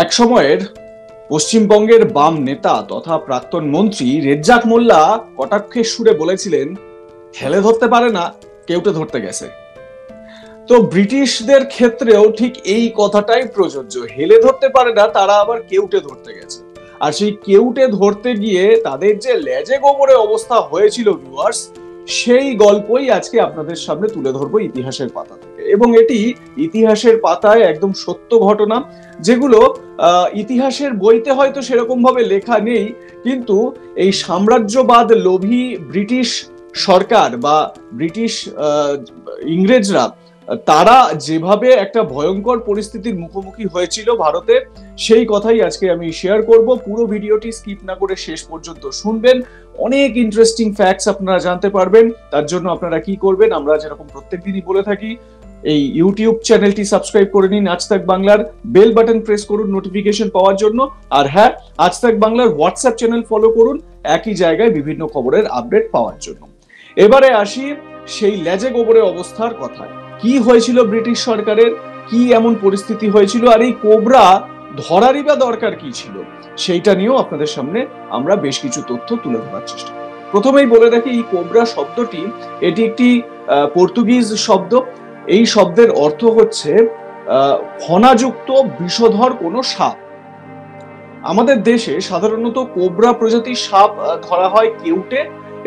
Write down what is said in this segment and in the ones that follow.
এক সময়ের পশ্চিমবঙ্গের বাম নেতা তথা প্রাক্তন মন্ত্রী রেজ্জাক মোল্লা কটাক্ষের সুরে বলেছিলেন, হেলে ধরতে পারে না, কেউটে ধরতে গেছে। তো ব্রিটিশদের ক্ষেত্রেও ঠিক এই কথাটাই প্রযোজ্য, হেলে ধরতে পারে না, তারা আবার কেউটে ধরতে গেছে। আর সেই কেউটে ধরতে গিয়ে তাদের যে লেজে গোবরে অবস্থা হয়েছিল ভিউয়ার্স, সেই গল্পই আজকে আপনাদের সামনে তুলে ধরবো ইতিহাসের পাতা থেকে। এবং এটি ইতিহাসের পাতায় একদম সত্য ঘটনা, যেগুলো ইতিহাসের বইতে হয়তো সেরকম ভাবে লেখা নেই, কিন্তু এই সাম্রাজ্যবাদ লোভী ব্রিটিশ সরকার বা ব্রিটিশ ইংরেজরা, তারা যেভাবে একটা ভয়ঙ্কর পরিস্থিতির মুখোমুখি হয়েছিল ভারতে, সেই কথাই আজকে আমি শেয়ার করব। পুরো ভিডিওটি স্কিপ না করে শেষ পর্যন্ত শুনবেন, অনেক ইন্টারেস্টিং ফ্যাক্টস আপনারা জানতে পারবেন। তার জন্য আপনারা কি করবেন, আমরা যেরকম প্রত্যেকদিনই বলে থাকি, এই ইউটিউব চ্যানেলটি সাবস্ক্রাইব করে নিন আজ তাক বাংলার, বেল বাটন প্রেস করুন নোটিফিকেশন পাওয়ার জন্য। আর হ্যাঁ, আজ তাক বাংলার হোয়াটসঅ্যাপ চ্যানেল ফলো করুন একই জায়গায় বিভিন্ন খবরের আপডেট পাওয়ার জন্য। এবারে আসি সেই লেজে গোবরে অবস্থার কথায়। কি হয়েছিল ব্রিটিশ সরকারের, কি এমন পরিস্থিতি হয়েছিল, আর এই কোবরা ধরারই বা দরকার কি ছিল, সেইটা নিয়েও আপনাদের সামনে আমরা বেশ কিছু তথ্য তুলে ধরার চেষ্টা করি। প্রথমেই বলে রাখি, এই কোবরা শব্দটি এটি একটি পর্তুগিজ শব্দ। এই শব্দের অর্থ হচ্ছে ফণাযুক্ত বিষধর কোনো সাপ। আমাদের দেশে সাধারণত কোবরা প্রজাতির সাপ ধরা হয় কেউটে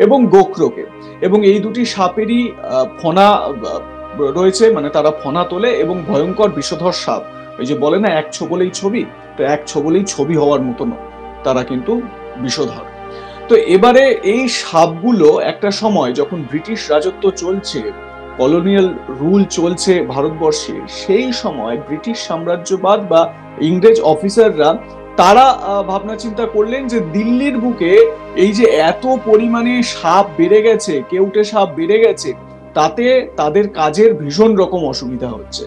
এবং গোখরোকে, এবং এই দুটি সাপেরই ফণা রয়েছে, মানে তারা ফণা তোলে এবং ভয়ঙ্কর বিষধর সাপ। ওই যে বলে না, এক ছোবলেই ছবি, তো এক ছোবলেই ছবি হওয়ার মতন তারা কিন্তু বিষধর। তো এবারে এই সাপগুলো একটা সময় যখন ব্রিটিশ রাজত্ব চলছে, কলোনিয়াল রুল চলছে ভারতবর্ষে, সেই সময় ব্রিটিশ সাম্রাজ্যবাদ বা ইংরেজ অফিসাররা তারা ভাবনা চিন্তা করলেন যে দিল্লির বুকে এই যে এত পরিমাণে সাপ বেড়ে গেছে, কেউটে সাপ বেড়ে গেছে, তাতে তাদের কাজের ভীষণ রকম অসুবিধা হচ্ছে,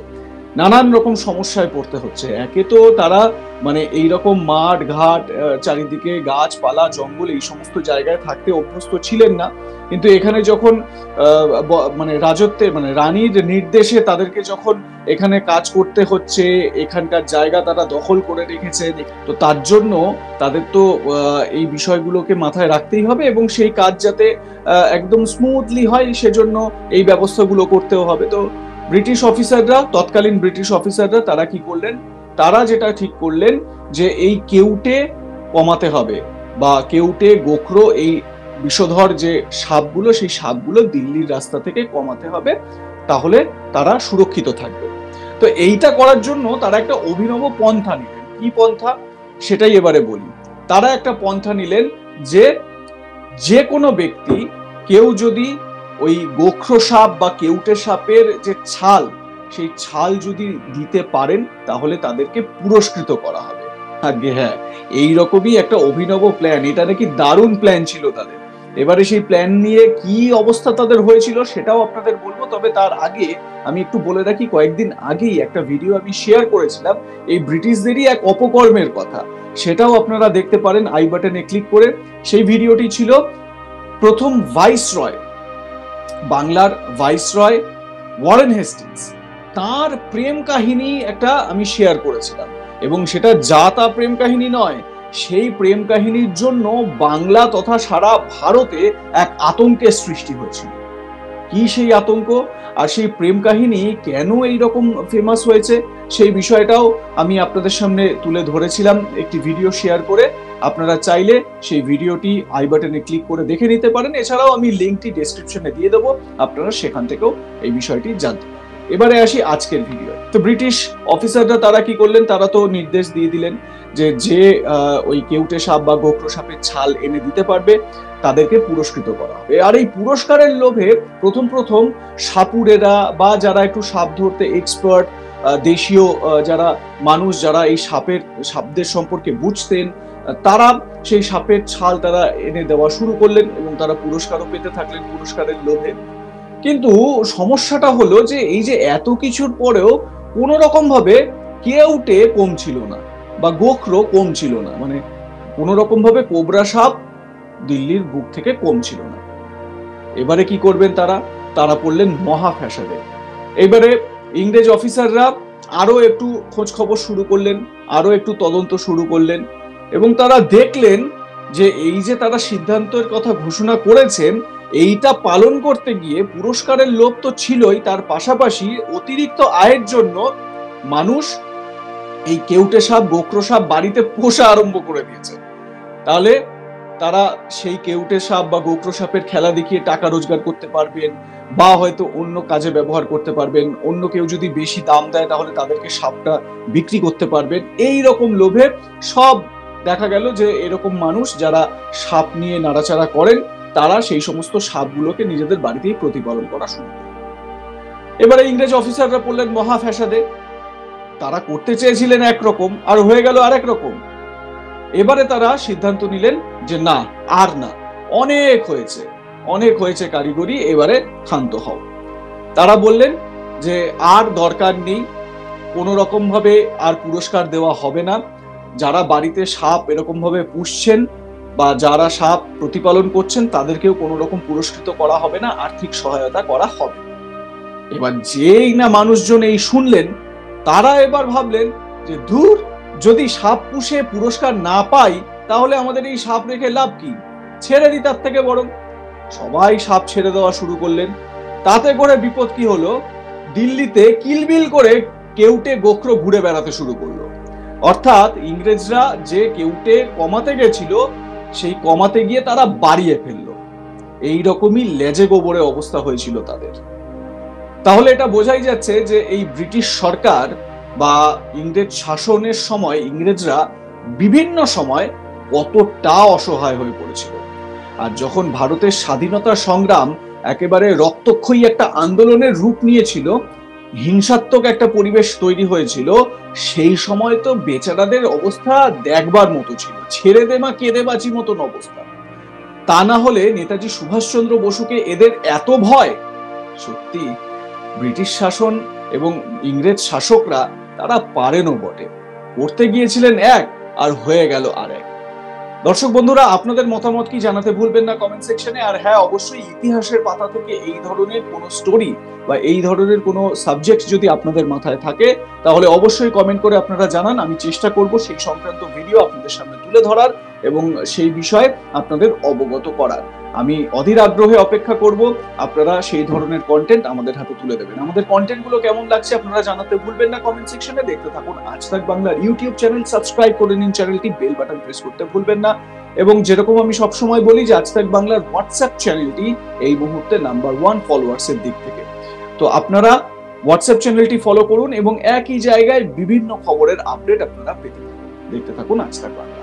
নানান রকম সমস্যায় পড়তে হচ্ছে। একে তো তারা মানে এইরকম মাঠ ঘাট, চারিদিকে গাছপালা জঙ্গল, এই সমস্ত জায়গায় থাকতে অভ্যস্ত ছিলেন না, কিন্তু এখানে যখন মানে রাজত্বের মানে রানীর নির্দেশে তাদেরকে যখন এখানে কাজ করতে হচ্ছে, এখানকার জায়গা তারা দখল করে রেখেছে, তো তার জন্য তাদের তো এই বিষয়গুলোকে মাথায় রাখতেই হবে, এবং সেই কাজ যাতে একদম স্মুথলি হয় সেজন্য এই ব্যবস্থাগুলো করতেও হবে। তো ব্রিটিশ অফিসাররা, তৎকালীন ব্রিটিশ অফিসাররা তারা কি করলেন, তারা যেটা ঠিক করলেন যে এই কেউটে কমাতে হবে, বা কেউটে গোখরো এই বিষধর যে সাপগুলো, সেই সাপগুলো দিল্লির রাস্তা থেকে কমাতে হবে, তাহলে তারা সুরক্ষিত থাকবে। তো এইটা করার জন্য তারা একটা অভিনব পন্থা নিলেন। কি পন্থা, সেটাই এবারে বলি। তারা একটা পন্থা নিলেন যে যে কোনো ব্যক্তি, কেউ যদি ওই গোখরো সাপ বা কেউটে সাপের যে ছাল, সেই ছাল যদি দিতে পারেন, তাহলে তাদেরকে পুরস্কৃত করা হবে। আগে হ্যাঁ, এইরকমই একটা অভিনব প্ল্যান, এটা নাকি দারুণ প্ল্যান ছিল তাদের। এবারে সেই প্ল্যান নিয়ে কি অবস্থা তাদের হয়েছিল সেটাও আপনাদের বলবো, তবে তার আগে আমি একটু বলে রাখি, কয়েকদিন আগেই একটা ভিডিও আমি শেয়ার করেছিলাম এই ব্রিটিশদেরই এক অপকর্মের কথা, সেটাও আপনারা দেখতে পারেন আই বাটনে ক্লিক করে। সেই ভিডিওটি ছিল প্রথম ভাইসরয়, বাংলার ভাইসরয় ওয়ারেন হেস্টিংস, তার প্রেম কাহিনী একটা আমি শেয়ার করেছিলাম, এবং সেটা যা তা প্রেম কাহিনী নয়, সেই প্রেম কাহিনীর জন্য বাংলা তথা সারা ভারতে এক আতঙ্কের সৃষ্টি হয়েছিল। কি সেই আতঙ্ক, আর সেই প্রেম কাহিনী কেন এইরকম ফেমাস হয়েছে, সেই বিষয়টাও আমি আপনাদের সামনে তুলে ধরেছিলাম একটি ভিডিও শেয়ার করে। আপনারা চাইলে সেই ভিডিওটি আই বাটনে ক্লিক করে দেখে নিতে পারেন, এছাড়াও আমি লিঙ্কটি ডেসক্রিপশনে দিয়ে দেবো, আপনারা সেখান থেকেও এই বিষয়টি জানতে পারেন। এবারে আসি আজকের ভিডিও। তো ব্রিটিশ অফিসাররা তারা কি করলেন, তারা তো নির্দেশ দিয়ে দিলেন যে যে ওই কেউটে সাপ বা গোখরো সাপের ছাল এনে দিতে পারবে তাদেরকে পুরস্কৃত করা হবে। আর এই পুরস্কারের লোভে প্রথম প্রথম সাপুরেরা বা যারা একটু সাপ ধরতে এক্সপার্ট, দেশীয় যারা মানুষ, যারা এই সাপদের সম্পর্কে বুঝতেন, তারা সেই সাপের ছাল তারা এনে দেওয়া শুরু করলেন, এবং তারা পুরস্কারও পেতে থাকলেন পুরস্কারের লোভে। কিন্তু সমস্যাটা হলো যে এই যে এত কিছুর পরেও কোনো রকম ভাবে কেউটে কম ছিল না, বা গোখরো কম ছিল না, মানে কোনো রকম ভাবে কোবরা সাপ দিল্লির বুক থেকে কম ছিল না। এবারে কি করবেন তারা, তারা পড়লেন মহা ফ্যাসাদে। এবারে ইংরেজ অফিসাররা আরো একটু খোঁজ খবর শুরু করলেন, আরো একটু তদন্ত শুরু করলেন, এবং তারা দেখলেন যে এই যে তারা সিদ্ধান্তের কথা ঘোষণা করেছেন, এইটা পালন করতে গিয়ে পুরস্কারের লোভ তো ছিলই, তার পাশাপাশি অতিরিক্ত আয়ের জন্য মানুষ এই কেউটে সাপ, গোখরো সাপ বাড়িতে পোষা আরম্ভ করে দিয়েছে। তাহলে তারা সেই কেউটে সাপ বা গোখরো সাপের খেলা দেখিয়ে টাকা রোজগার করতে পারবেন, বা হয়তো অন্য কাজে ব্যবহার করতে পারবেন। অন্য কেউ যদি বেশি দাম দেয় তাহলে তাদেরকে সাপটা বিক্রি করতে পারবেন। এই রকম লোভে সব দেখা গেল যে এরকম মানুষ যারা সাপ নিয়ে নাড়াচাড়া করেন, তারা সেই সমস্ত সাপগুলোকে নিজেদের বাড়িতেই প্রতিপালন করা শুরু করলেন। এবারে ইংরেজ অফিসাররা পড়লেন মহা ফ্যাসাদে। তারা করতে চেয়েছিলেন একরকম, আর হয়ে গেল আরেক রকম। এবারে তারা সিদ্ধান্ত নিলেন যে না, আর না, অনেক হয়েছে, অনেক হয়েছে কারিগরি, এবারে ক্ষান্ত হও। তারা বললেন যে আর দরকার নেই, কোনো রকম ভাবে আর পুরস্কার দেওয়া হবে না। যারা বাড়িতে সাপ এরকম ভাবে পুষছেন বা যারা সাপ প্রতিপালন করছেন তাদেরকেও কোনো রকম পুরস্কৃত করা হবে না, আর্থিক সহায়তা করা হবে। এবার যেই না মানুষজন এই শুনলেন, তারা এবার ভাবলেন যে ধুর, যদি সাপ পুষে পুরস্কার না পাই তাহলে আমাদের এই সাপ রেখে লাভ কি, ছেড়ে দিই তার থেকে বরং। সবাই সাপ ছেড়ে দেওয়া শুরু করলেন। তাতে করে বিপদ কি হলো, দিল্লিতে কিলবিল করে কেউটে গোখরো ঘুরে বেড়াতে শুরু করলো। অর্থাৎ ইংরেজরা যে কেউটে কমাতে গেছিল, সেই কমাতে গিয়ে তারা বাড়িয়ে ফেললো। এইরকমই লেজে গোবরে অবস্থা হয়েছিল তাদের। তাহলে এটা বোঝাই যাচ্ছে যে এই ব্রিটিশ সরকার বা ইংরেজ শাসনের সময় ইংরেজরা বিভিন্ন সময় কতটা অসহায় হয়ে পড়েছিল। আর যখন ভারতের স্বাধীনতা সংগ্রাম একেবারে রক্তক্ষয়ী একটা আন্দোলনের রূপ নিয়েছিল, হিংসাত্মক একটা পরিবেশ তৈরি হয়েছিল, সেই সময় তো বেচারাদের অবস্থা দেখবার মতো ছিল, ছেড়ে দে মা কেঁদে বাঁচি মতন অবস্থা। তা না হলে নেতাজি সুভাষচন্দ্র বসুকে এদের এত ভয়? সত্যি ব্রিটিশ শাসন এবং ইংরেজ শাসকরা তারা পারেনও বটে, করতে গিয়েছিলেন এক আর হয়ে গেল আরেক। দর্শক বন্ধুরা, আপনাদের মতামত কি জানাতে ভুলবেন না কমেন্ট সেকশনে। আর হ্যাঁ, অবশ্যই ইতিহাসের পাতা থেকে এই ধরনের কোনো স্টোরি বা এই ধরনের কোনো সাবজেক্ট যদি আপনাদের মাথায় থাকে তাহলে অবশ্যই কমেন্ট করে আপনারা জানান। আমি চেষ্টা করব সেই সংক্রান্ত ভিডিও আপনাদের সামনে তুলে ধরার এবং সেই বিষয়ে আপনাদের অবগত করার। আমি অধীর আগ্রহে অপেক্ষা করব, আপনারা সেই ধরনের কন্টেন্ট আমাদের হাতে তুলে দেবেন। আমাদের কন্টেন্ট গুলো কেমন লাগছে আপনারা জানাতে ভুলবেন না কমেন্ট সেকশনে। দেখতে থাকুন আজ তাক বাংলার ইউটিউব চ্যানেল, সাবস্ক্রাইব করে নিন চ্যানেলটি, বেল বাটন প্রেস করতে ভুলবেন না। এবং যেরকম আমি সবসময় বলি যে আজ তাক বাংলার হোয়াটসঅ্যাপ চ্যানেলটি এই মুহূর্তে নাম্বার 1 ফলোয়ার্স এর দিক থেকে। তো আপনারা হোয়াটসঅ্যাপ চ্যানেলটি ফলো করুন এবং একই জায়গায় বিভিন্ন খবরের আপডেট আপনারা পেতে থাকুন। দেখতে থাকুন আজ তাক বাংলা।